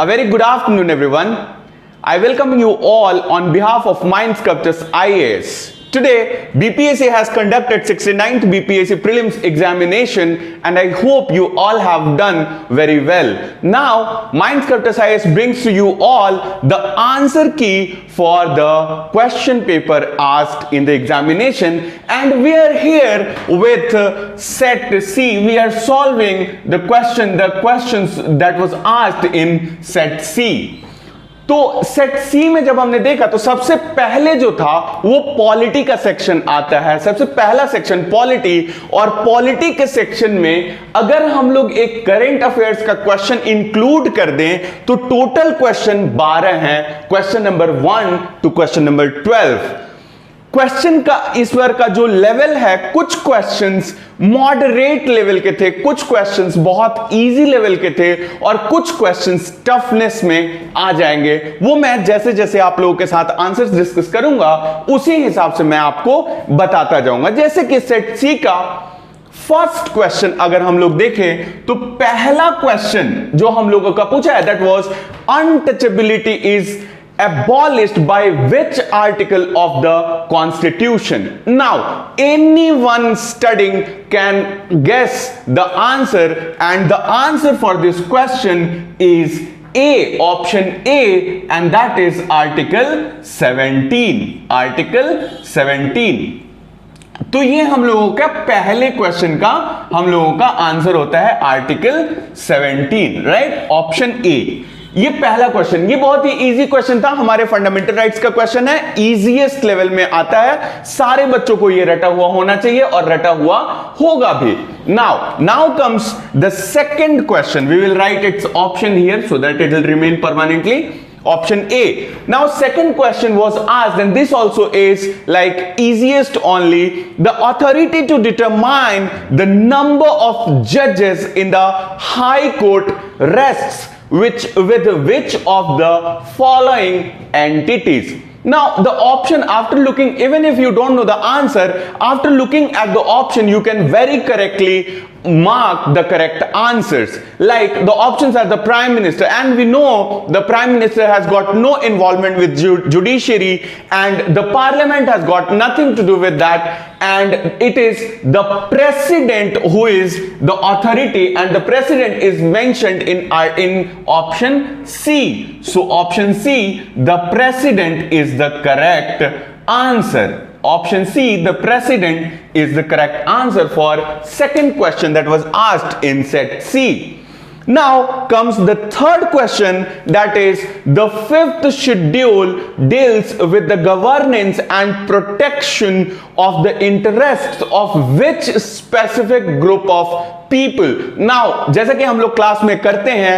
A very good afternoon, everyone. I welcome you all on behalf of Mindsculptors IAS. Today, BPSC has conducted 69th BPSC Prelims examination and I hope you all have done very well. Now, Mindsculptors IAS brings to you all the answer key for the question paper asked in the examination, and we are here with set C. We are solving the questions that was asked in set C. तो set सी में जब हमने देखा तो सबसे पहले जो था वो पॉलिटी का सेक्शन आता है। सबसे पहला सेक्शन पॉलिटी, और पॉलिटी के सेक्शन में अगर हम लोग एक करंट अफेयर्स का क्वेश्चन इंक्लूड कर दें तो टोटल क्वेश्चन 12 हैं, question number 1 to question number 12। Question का इस बार का जो लेवल है, कुछ क्वेश्चंस मॉडरेट लेवल के थे, कुछ क्वेश्चंस बहुत इजी लेवल के थे और कुछ क्वेश्चंस टफनेस में आ जाएंगे। वो मैं जैसे जैसे आप लोगों के साथ आंसर्स डिस्कस करूंगा उसी हिसाब से मैं आपको बताता जाऊंगा। जैसे कि सेट सी का फर्स्ट क्वेश्चन अगर हम लोग देखें तो पहला क्वेश्चन जो हम लोगों का पूछा है that was untouchability is abolished by which article of the Constitution? Now, anyone studying can guess the answer, and the answer for this question is A, option A, and that is Article 17. Article 17. तो ये हम लोगों का पहले question का हम लोगों का आंसर होता है आर्टिकल 17, राइट? ऑप्शन ए, ये पहला क्वेश्चन। ये बहुत ही इजी क्वेश्चन था, हमारे फंडामेंटल राइट्स का क्वेश्चन है, इजीएस्ट लेवल में आता है, सारे बच्चों को ये रटा हुआ होना चाहिए और रटा हुआ होगा भी। Now comes the second question. We will write its option here so that it will remain permanently. Option A. Now second question was asked, and this also is like easiest only. The authority to determine the number of judges in the High Court rests with which of the following entities? Now the option, after looking, even if you don't know the answer, after looking at the option you can very correctly mark the correct answers. Like the options are the Prime Minister, and we know the Prime Minister has got no involvement with judiciary and the Parliament has got nothing to do with that, and it is the President who is the authority, and the President is mentioned in option C. So option C, the President is the correct answer. Option C, the President, is the correct answer for second question that was asked in set C. Now comes the third question, that is the fifth schedule deals with the governance and protection of the interests of which specific group of people? Now जैसा कि हम लोग class में करते हैं,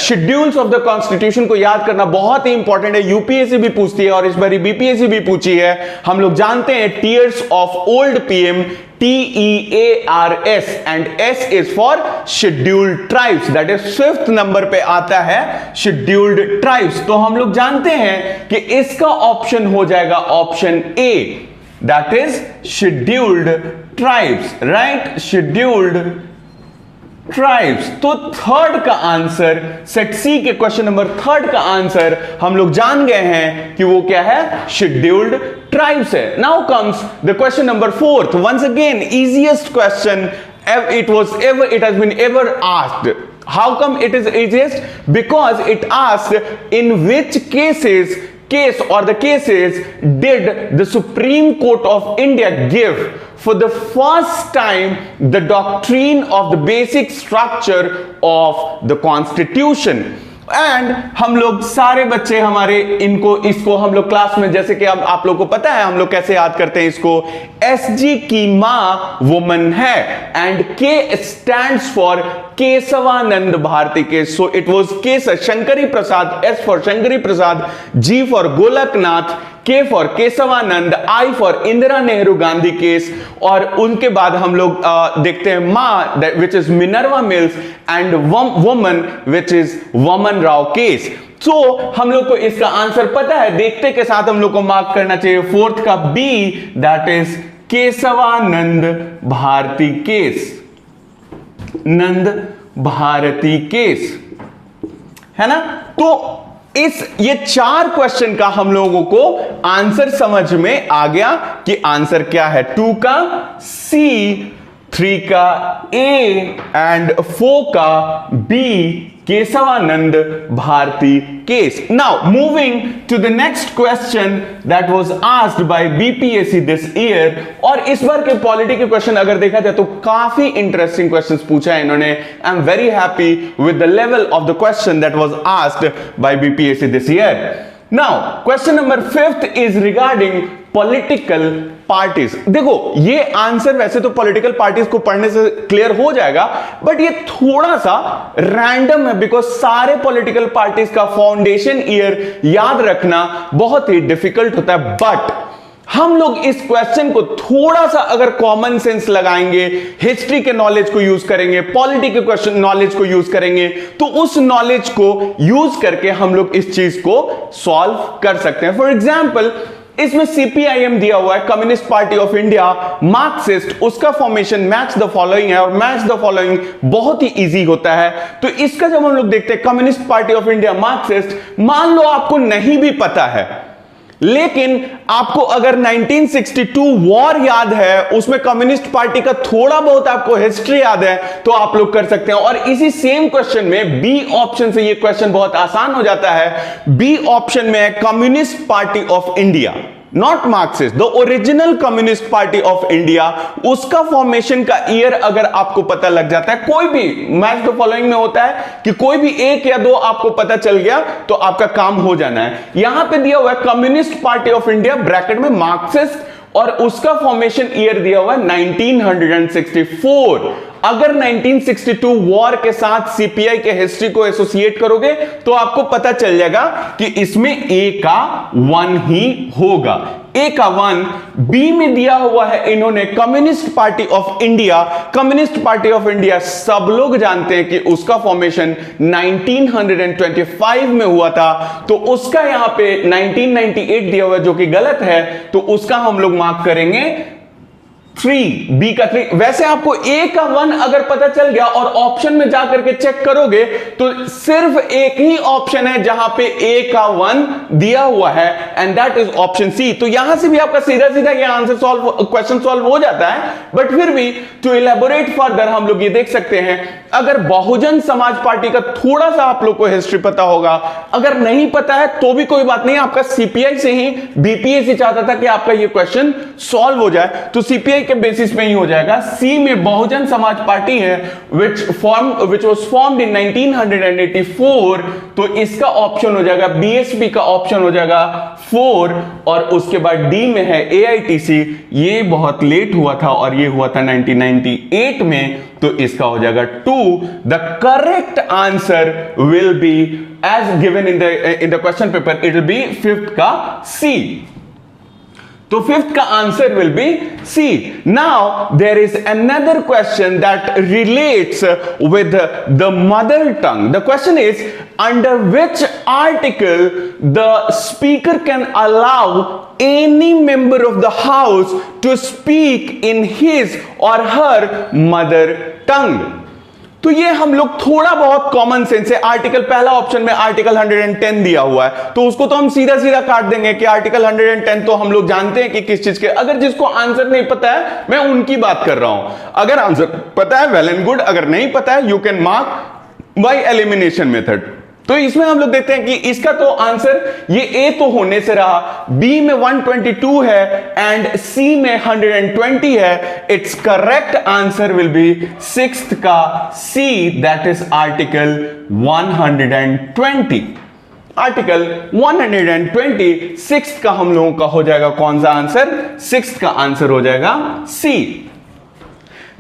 schedules of the constitution को याद करना बहुत ही इंपॉर्टेंट है। यूपीएससी भी पूछती है और इस बार बीपीएससी भी पूछी है। हम लोग जानते हैं tears of old PM, TEARS, and S is for scheduled tribes, that is fifth number पे आता है शेड्यूल्ड ट्राइब्स। तो हम लोग जानते हैं कि इसका ऑप्शन हो जाएगा option A, that is scheduled tribes, right? Scheduled tribes. तो थर्ड का आंसर, सेट सी के क्वेश्चन नंबर थर्ड का आंसर हम लोग जान गए हैं कि वो क्या है, शेड्यूल्ड ट्राइब्स है। Now comes the question number fourth, once again easiest question it has been ever asked. How come it is easiest? Because it asks in which cases did the Supreme Court of India give for the first time the doctrine of the basic structure of the Constitution? And हम लोग सारे बच्चे हमारे इसको हम लोग class में, जैसे कि अब आप लोग को पता है हम लोग कैसे याद करते हैं इसको, SG की मां वुमन है, and K stands for Keshavananda Bharati case. So it was Shankari Prasad, S for Shankari Prasad, G for Golaknath, K for Keshavananda, I for Indira Nehru Gandhi case, और उनके बाद हम लोग देखते हैं मां which is Minerva Mills, and woman which is Waman Rao case. तो हम लोग को इसका आंसर पता है, देखते के साथ हम लोग को मार्क करना चाहिए फोर्थ का B, that is Keshavananda Bharati case, Nand Bharati case, है ना? तो ये 4 क्वेश्चन का हम लोगों को आंसर समझ में आ गया कि आंसर क्या है। 2 का सी, 3 का ए एंड 4 का B, Keshavananda Bharati case. Now moving to the next question that was asked by BPSC this year. और इस बार के पॉलिटी के क्वेश्चन अगर देखा जाए तो काफी इंटरेस्टिंग क्वेश्चंस पूछा है इन्होंने। I am very happy with the level of the question that was asked by BPSC this year. Now question number 5th is regarding political parties. देखो ये आंसर वैसे तो पॉलिटिकल पार्टीज को पढ़ने से क्लियर हो जाएगा, बट ये थोड़ा सा रैंडम है बिकॉज सारे पॉलिटिकल पार्टीज का फाउंडेशन ईयर याद रखना बहुत ही डिफिकल्ट होता है। बट हम लोग इस क्वेश्चन को थोड़ा सा अगर कॉमन सेंस लगाएंगे, हिस्ट्री के नॉलेज को यूज करेंगे, पॉलिटी के क्वेश्चन नॉलेज को यूज करेंगे, तो उस नॉलेज को यूज करके हम लोग इस चीज को सॉल्व कर सकते हैं। फॉर एग्जाम्पल इसमें सीपीआईएम दिया हुआ है, communist party of India, Marxist, उसका फॉर्मेशन मैच द फॉलोइंग है और मैच द फॉलोइंग बहुत ही इजी होता है। तो इसका जब हम लोग देखते हैं communist party of India, Marxist, मान लो आपको नहीं भी पता है लेकिन आपको अगर 1962 वॉर याद है, उसमें कम्युनिस्ट पार्टी का थोड़ा बहुत आपको हिस्ट्री याद है, तो आप लोग कर सकते हैं। और इसी सेम क्वेश्चन में बी ऑप्शन से ये क्वेश्चन बहुत आसान हो जाता है। बी ऑप्शन में है communist party of India, not Marxist, the original communist party of India. उसका फॉर्मेशन का ईयर अगर आपको पता लग जाता है, कोई भी मैच द फॉलोइंग में होता है कि कोई भी 1 या 2 आपको पता चल गया तो आपका काम हो जाना है। यहां पे दिया हुआ है communist party of India bracket में मार्क्सिस्ट और उसका फॉर्मेशन ईयर दिया हुआ है 1964। अगर 1962 वॉर के साथ सीपीआई के हिस्ट्री को एसोसिएट करोगे तो आपको पता चल जाएगा कि इसमें ए का 1 ही होगा, ए का 1। बी में दिया हुआ है इन्होंने communist party of India. Communist party of India सब लोग जानते हैं कि उसका फॉर्मेशन 1925 में हुआ था, तो उसका यहां पे 1998 दिया हुआ है जो कि गलत है, तो उसका हम लोग मार्क करेंगे 3, बी का 3। वैसे आपको ए का 1 अगर पता चल गया और ऑप्शन में जाकर के चेक करोगे तो सिर्फ एक ही ऑप्शन है जहां पे ए का 1 दिया हुआ है and that is option C. तो यहां से भी आपका सीधा सीधा ये आंसर सॉल्व, क्वेश्चन सॉल्व हो जाता है। बट फिर भी टू इलेबोरेट फर्दर हम लोग ये देख सकते हैं, अगर बहुजन समाज पार्टी का थोड़ा सा आप लोग को हिस्ट्री पता होगा, अगर नहीं पता है तो भी कोई बात नहीं, आपका सीपीआई से ही बीपीएससी चाहता था कि आपका ये क्वेश्चन सॉल्व हो जाए, तो सीपीआई के बेसिस पे ही हो जाएगा। सी में बहुजन समाज पार्टी है which was formed in 1984, तो इसका ऑप्शन हो जाएगा, बीएसपी का ऑप्शन हो जाएगा 4। और उसके बाद डी में है एआईटीसी, ये बहुत लेट हुआ था और ये हुआ था 1998 में, तो इसका हो जाएगा 2। The correct answer will be as given in the question paper, it will be 5th का सी। तो 5th का answer will be C. Now there is another question that relates with the mother tongue. The question is, under which article the speaker can allow any member of the house to speak in his or her mother tongue? तो ये हम लोग थोड़ा बहुत common sense है। Article, पहला option में article 110 दिया हुआ है, तो उसको तो हम सीधा सीधा काट देंगे कि आर्टिकल 110 तो हम लोग जानते हैं कि किस चीज के। अगर जिसको आंसर नहीं पता है, मैं उनकी बात कर रहा हूं। अगर आंसर पता है वेल एंड गुड, अगर नहीं पता है you can mark by elimination method. तो इसमें हम लोग देखते हैं कि इसका तो आंसर ये ए तो होने से रहा, बी में 122 है एंड सी में 120 है। It's correct answer will be 6th का C, that is article 120। Article 120 6th का हम लोगों का हो जाएगा कौन सा आंसर? 6th का आंसर हो जाएगा सी।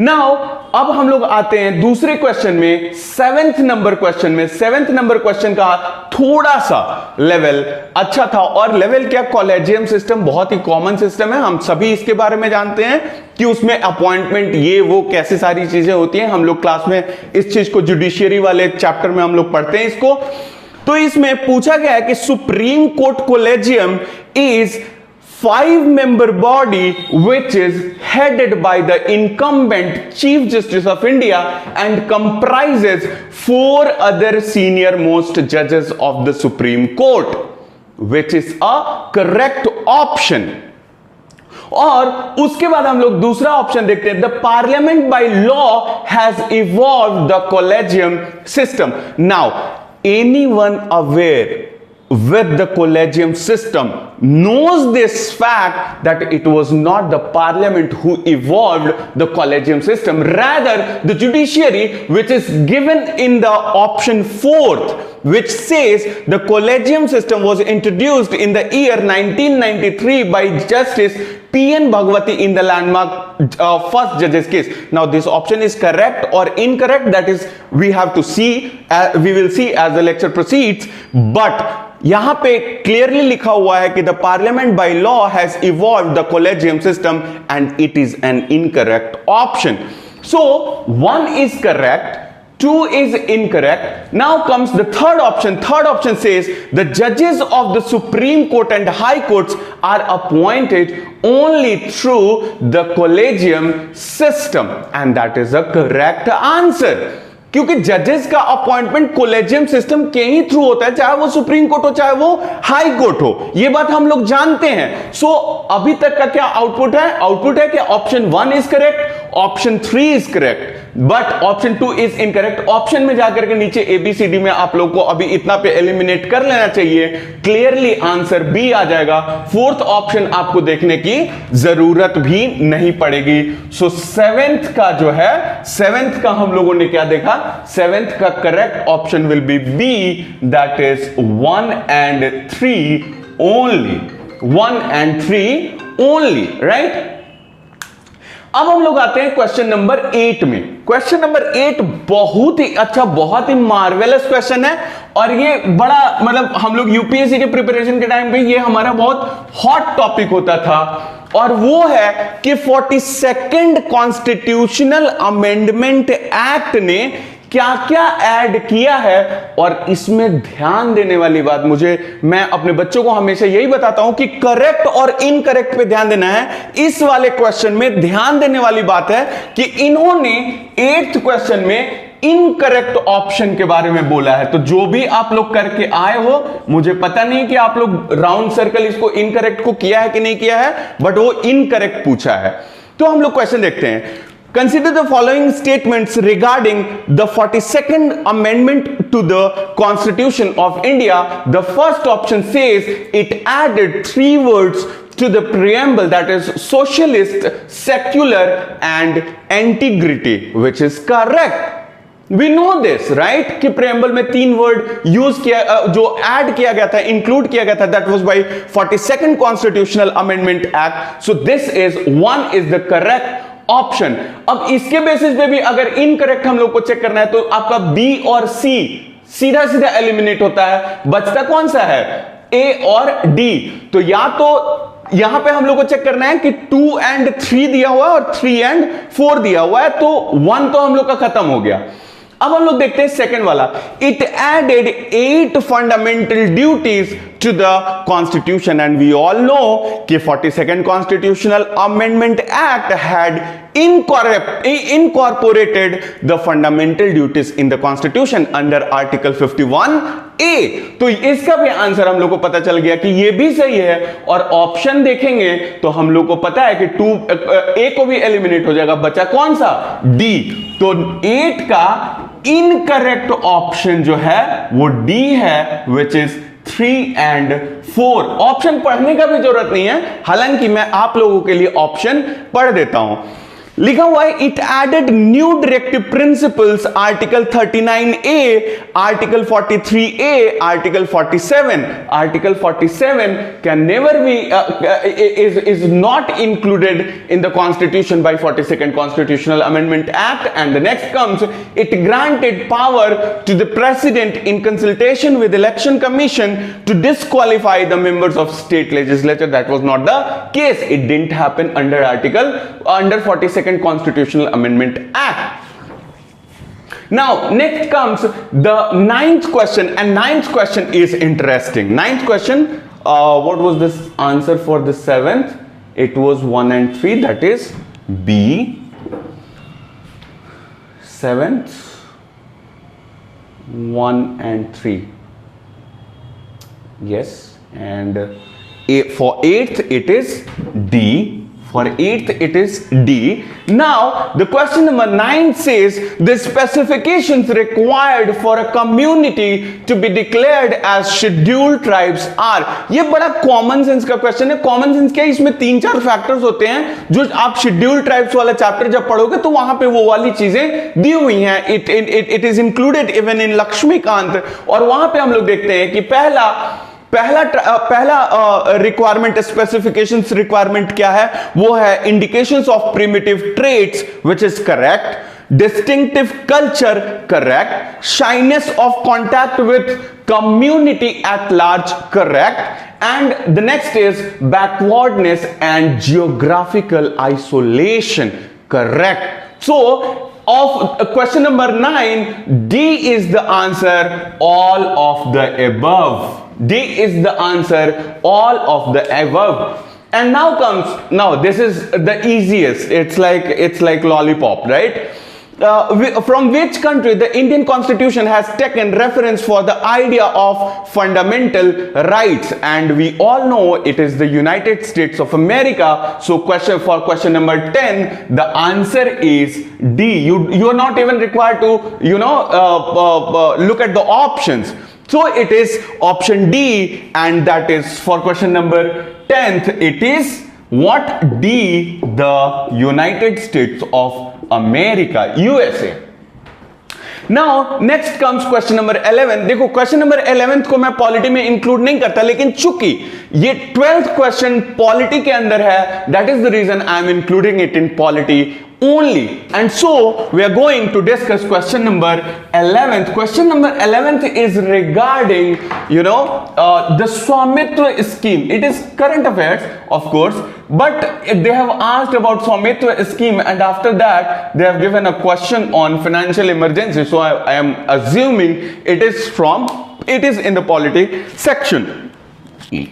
नाउ अब हम लोग आते हैं दूसरे क्वेश्चन में, 7th नंबर क्वेश्चन में। 7th नंबर क्वेश्चन का थोड़ा सा लेवल अच्छा था, और लेवल क्या, कॉलेजियम सिस्टम बहुत ही कॉमन सिस्टम है, हम सभी इसके बारे में जानते हैं कि उसमें अपॉइंटमेंट ये वो कैसे सारी चीजें होती हैं। हम लोग क्लास में इस चीज को जुडिशियरी वाले चैप्टर में हम लोग पढ़ते हैं इसको। तो इसमें पूछा गया है कि supreme court collegium is 5-member body which is headed by the incumbent Chief Justice of India and comprises 4 other senior most judges of the Supreme Court, which is a correct option. और उसके बाद हम लोग दूसरा option देखते हैं, the parliament by law has evolved the collegium system. Now anyone aware with the collegium system knows this fact that it was not the parliament who evolved the collegium system, rather the judiciary, which is given in the option 4th, which says the collegium system was introduced in the year 1993 by Justice P.N. Bhagwati in the landmark first judge's case. Now this option is correct or incorrect, that is we have to see, we will see as the lecture proceeds, but यहां पे clearly लिखा हुआ है कि the parliament by law has evolved the collegium system and it is an incorrect option. So 1 is correct, 2 is incorrect. Now comes the third option. Third option says the judges of the Supreme Court and High Courts are appointed only through the collegium system, and that is a correct answer. क्योंकि जजेस का appointment collegium system के ही through होता है, चाहे वो supreme court हो चाहे वो हाई कोर्ट हो, ये बात हम लोग जानते हैं. सो अभी तक का क्या आउटपुट है? आउटपुट है कि option 1 is correct, option 3 is correct, but option 2 is incorrect. Option में जाकर के नीचे ABCD में आप लोग को अभी इतना पे एलिमिनेट कर लेना चाहिए, क्लियरली आंसर B आ जाएगा. 4th ऑप्शन आपको देखने की जरूरत भी नहीं पड़ेगी. सो 7th का जो है, 7th का हम लोगों ने क्या देखा? 7th का correct option will be B, that is 1 and 3 only. 1 and 3 only, right? अब हम लोग आते हैं क्वेश्चन नंबर 8 में. क्वेश्चन नंबर 8 बहुत ही अच्छा, बहुत ही मार्वेलस क्वेश्चन है, और ये बड़ा मतलब हम लोग यूपीएससी के प्रिपरेशन के टाइम पे ये हमारा बहुत हॉट टॉपिक होता था, और वो है कि 42nd कॉन्स्टिट्यूशनल अमेंडमेंट एक्ट ने क्या क्या ऐड किया है. और इसमें ध्यान देने वाली बात, मैं अपने बच्चों को हमेशा यही बताता हूं कि करेक्ट और इनकरेक्ट पे ध्यान देना है. इस वाले क्वेश्चन में ध्यान देने वाली बात है कि इन्होंने 8th क्वेश्चन में इनकरेक्ट ऑप्शन के बारे में बोला है. तो जो भी आप लोग करके आए हो, मुझे पता नहीं कि आप लोग राउंड सर्कल इसको इनकरेक्ट को किया है कि नहीं किया है, बट वो इनकरेक्ट पूछा है. तो हम लोग क्वेश्चन देखते हैं. Consider the following statements regarding the 42nd Amendment to the Constitution of India. The first option says it added 3 words to the preamble, that is socialist, secular and integrity, which is correct. We know this, right? कि preamble में 3 word use किया, जो add किया गया था, include किया गया था, that was by 42nd Constitutional Amendment Act. So this is 1 is the correct option. अब इसके बेसिस पे भी अगर इनकरेक्ट हम लोग को चेक करना है तो आपका B और C सीधा सीधा एलिमिनेट होता है. बचता कौन सा है? A और D. तो या तो यहां पे हम लोग को चेक करना है कि 2 and 3 दिया हुआ है और 3 and 4 दिया हुआ है, तो 1 तो हम लोग का खत्म हो गया. अब हम लोग देखते हैं सेकंड वाला. It added 8 fundamental duties to the constitution, and we all know कि 42nd constitutional amendment act had incorporated the fundamental duties in the constitution under article 51A. तो इसका भी आंसर हम लोग को पता चल गया कि ये भी सही है, और ऑप्शन देखेंगे तो हम लोग को पता है कि A को भी एलिमिनेट हो जाएगा, बचा कौन सा? D. तो 8 का इनकरेक्ट ऑप्शन जो है वो D है, which is 3 and 4. ऑप्शन पढ़ने का भी जरूरत नहीं है, हालांकि मैं आप लोगों के लिए ऑप्शन पढ़ देता हूं. लिखा हुआ है it added new directive principles, article 39A, article 43A, article 47. Article 47 can never be is not included in the constitution by 42nd constitutional amendment act. And the next comes, it granted power to the president in consultation with election commission to disqualify the members of state legislature. That was not the case. It didn't happen under 42nd Constitutional Amendment Act. Now next comes the 9th question, and 9th question is interesting. 9th question what was this answer for the 7th? It was 1 and 3, that is B. 7th, 1 and 3. Yes, and for 8th it is D. For 8th it is D. Now the question number 9 says the specifications required for a community to be declared as scheduled tribes are. ये बड़ा common sense का question है. Common sense क्या है, इसमें 3-4 factors होते हैं जो आप शेड्यूल्ड ट्राइब्स वाला चैप्टर जब पढ़ोगे तो वहां पे वो वाली चीजें दी हुई हैं. It is included even in Laxmikanth. और वहां पे हम लोग देखते हैं कि पहला रिक्वायरमेंट, स्पेसिफिकेशंस रिक्वायरमेंट क्या है, वो है indications of primitive traits, which is correct. Distinctive culture, correct. Shyness of contact with community at large, correct. And the next is backwardness and geographical isolation, correct. So of question number 9, D is the answer, all of the above. D is the answer, all of the above. And now this is the easiest. It's like lollipop, right? From which country the Indian Constitution has taken reference for the idea of fundamental rights? And we all know it is the United States of America. So for question number 10, the answer is D. You are not even required to look at the options. So it is option D, and that is for question number 10th. It is what? D, the United States of America, USA. Now next comes question number 11. देखो question number 11 को मैं polity में include नहीं करता, लेकिन चूंकि ये 12th question polity के अंदर है, that is the reason I am including it in polity only. And so we are going to discuss question number 11th. Question number 11th is regarding the Swamitwa scheme. It is current affairs, of course, but they have asked about Swamitwa scheme, and after that they have given a question on financial emergency. So I am assuming it is in the polity section.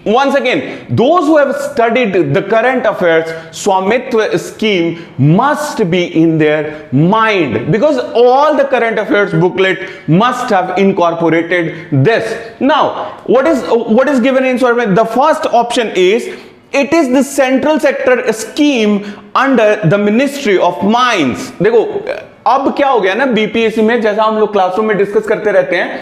Once again, those who have studied the current affairs, Swamitwa scheme must be in their mind, because all the current affairs booklet must have incorporated this. Now, what is given in Swamitwa? The first option is, it is the central sector scheme under the Ministry of Mines. देखो अब क्या हो गया ना, BPSC में जैसा हम लोग क्लासरूम में डिस्कस करते रहते हैं,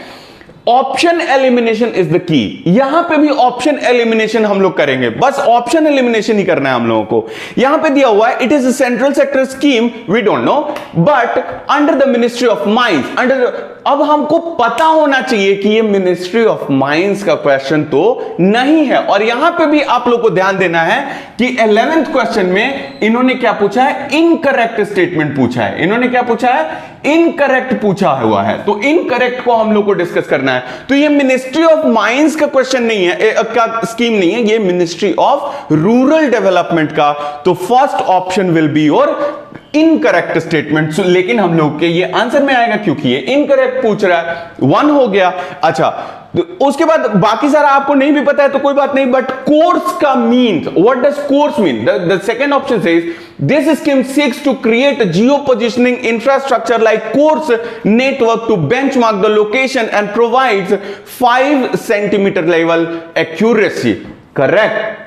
option elimination is the key. यहां पे भी ऑप्शन एलिमिनेशन हम लोग करेंगे, बस ऑप्शन एलिमिनेशन ही करना है हम लोगों को. यहां पे दिया हुआ है it is a central sector scheme, we don't know, but under the ministry of mines. अब हमको पता होना चाहिए कि ये मिनिस्ट्री ऑफ माइंस का क्वेश्चन तो नहीं है. और यहां पे भी आप लोग को ध्यान देना है कि 11th क्वेश्चन में इन्होंने क्या पूछा है, इनकरेक्ट स्टेटमेंट पूछा है. इन्होंने क्या पूछा है, इनकरेक्ट पूछा हुआ है. तो इनकरेक्ट को हम लोग को डिस्कस करना है. तो ये मिनिस्ट्री ऑफ माइंस का क्वेश्चन नहीं है, का स्कीम नहीं है, ये मिनिस्ट्री ऑफ रूरल डेवलपमेंट का. तो first option will be your incorrect statement. लेकिन हम लोग के ये आंसर में आएगा क्योंकि ये इनकरेक्ट पूछ रहा है. 1 हो गया. अच्छा, तो उसके बाद बाकी सारा आपको नहीं भी पता है तो कोई बात नहीं, बट कोर्स का means, what does course mean? The second option says this scheme seeks to create a geo-positioning infrastructure like course network to benchmark the location and provides 5 centimeter level accuracy, correct.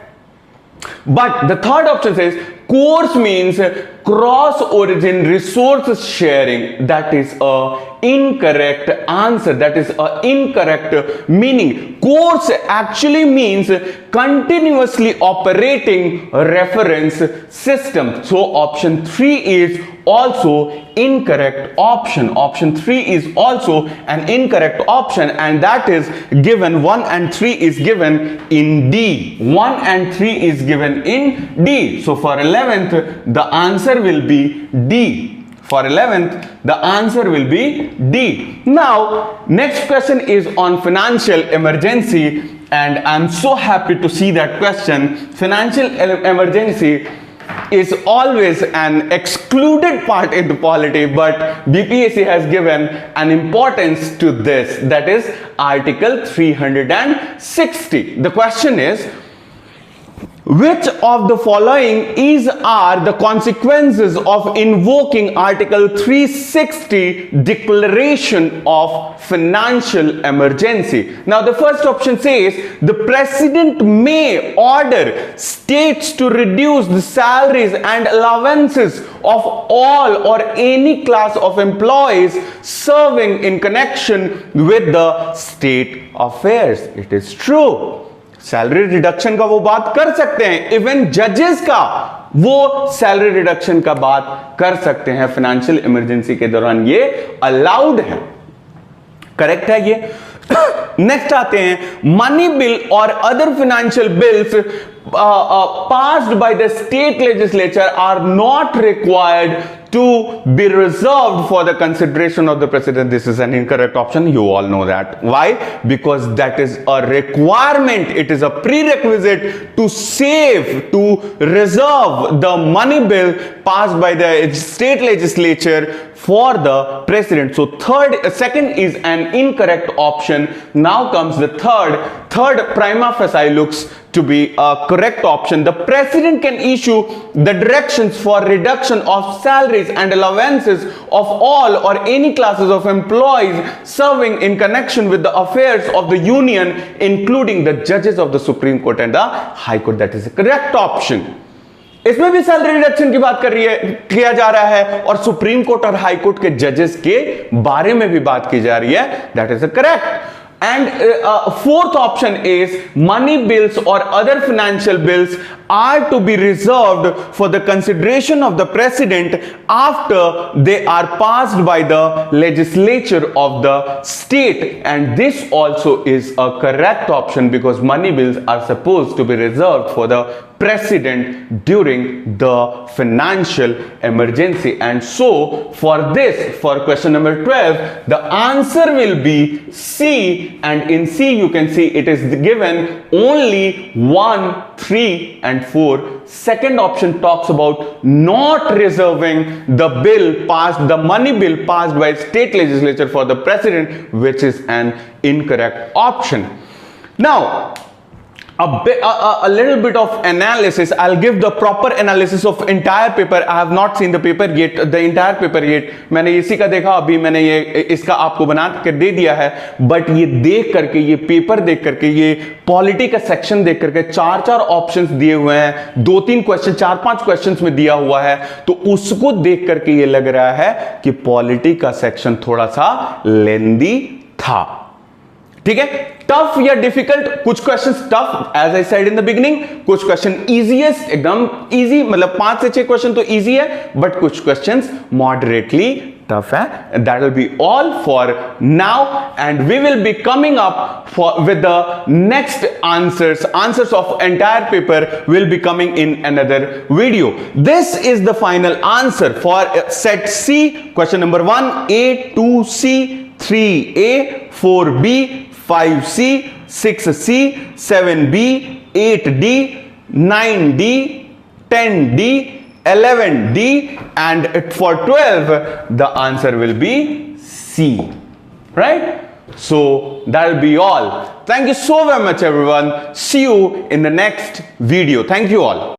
But the third option says course means cross origin resource sharing. That is a incorrect answer. That is a incorrect meaning. Course actually means continuously operating reference system. So option 3 is also incorrect option. Option 3 is also an incorrect option, and that is given 1 and 3 is given in D. 1 and 3 is given in D. So for 11th the answer will be D. For 11th the answer will be D. Now next question is on financial emergency, and I'm so happy to see that question. Financial emergency is always an excluded part in the polity, but BPSC has given an importance to this, that is Article 360. The question is, which of the following are the consequences of invoking Article 360 declaration of financial emergency? Now the first option says the president may order states to reduce the salaries and allowances of all or any class of employees serving in connection with the state affairs. It is true. Salary reduction का वो बात कर सकते हैं, even जजेस का वो salary reduction का बात कर सकते हैं फाइनेंशियल इमरजेंसी के दौरान, ये अलाउड है, करेक्ट है ये। नेक्स्ट आते हैं, मनी बिल और other financial bills passed by the state legislature are not required to be reserved for the consideration of the president. This is an incorrect option. You all know that. Why? Because that is a requirement. It is a prerequisite to save, to reserve the money bill passed by the state legislature for the president. So second is an incorrect option. Now comes the third prima facie looks to be a correct option. The president can issue the directions for reduction of salaries and allowances of all or any classes of employees serving in connection with the affairs of the union, including the judges of the Supreme Court and the High Court. That is the correct option. इसमें भी salary reduction की बात किया जा रहा है और supreme court और हाई कोर्ट के जजेस के बारे में भी बात की जा रही है. That is correct. And fourth option is money bills or other financial bills are to be reserved for the consideration of the president after they are passed by the legislature of the state, and this also is a correct option because money bills are supposed to be reserved for the president during the financial emergency. And so for this, for question number 12, the answer will be C, and in C you can see it is given only 1, 3 and 4. Second option talks about not reserving the bill passed, the money bill passed by state legislature for the president, which is an incorrect option. Now a little bit of analysis. I'll give the proper analysis of entire paper. I have not seen the paper yet, the entire paper yet. मैंने इसी का देखा, अभी मैंने ये इसका आपको बना कर दे दिया है, बट ये देख करके, ये पेपर देख करके, ये पॉलिटी का सेक्शन देख करके 4 ऑप्शंस दिए हुए हैं, 2-3 क्वेश्चन, 4-5 क्वेश्चंस में दिया हुआ है, तो उसको देख करके ये लग रहा है कि पॉलिटी का सेक्शन थोड़ा सा लेंदी था. ठीक है. टफ या डिफिकल्ट, कुछ questions tough as I said in the beginning, कुछ क्वेश्चन इजीएस्ट, एकदम इजी, मतलब 5 से 6 क्वेश्चन तो इजी है, बट कुछ क्वेश्चंस मॉडरेटली टफ है. That will be all for now, and we will be coming up with the next answers of entire paper will be coming in another video. This is the final answer for set C. Question number 1A, 2C, 3A, 4B, 5C, 6C, 7B, 8D, 9D, 10D, 11D, and for 12 the answer will be C, right? So that will be all. Thank you so very much everyone. See you in the next video. Thank you all.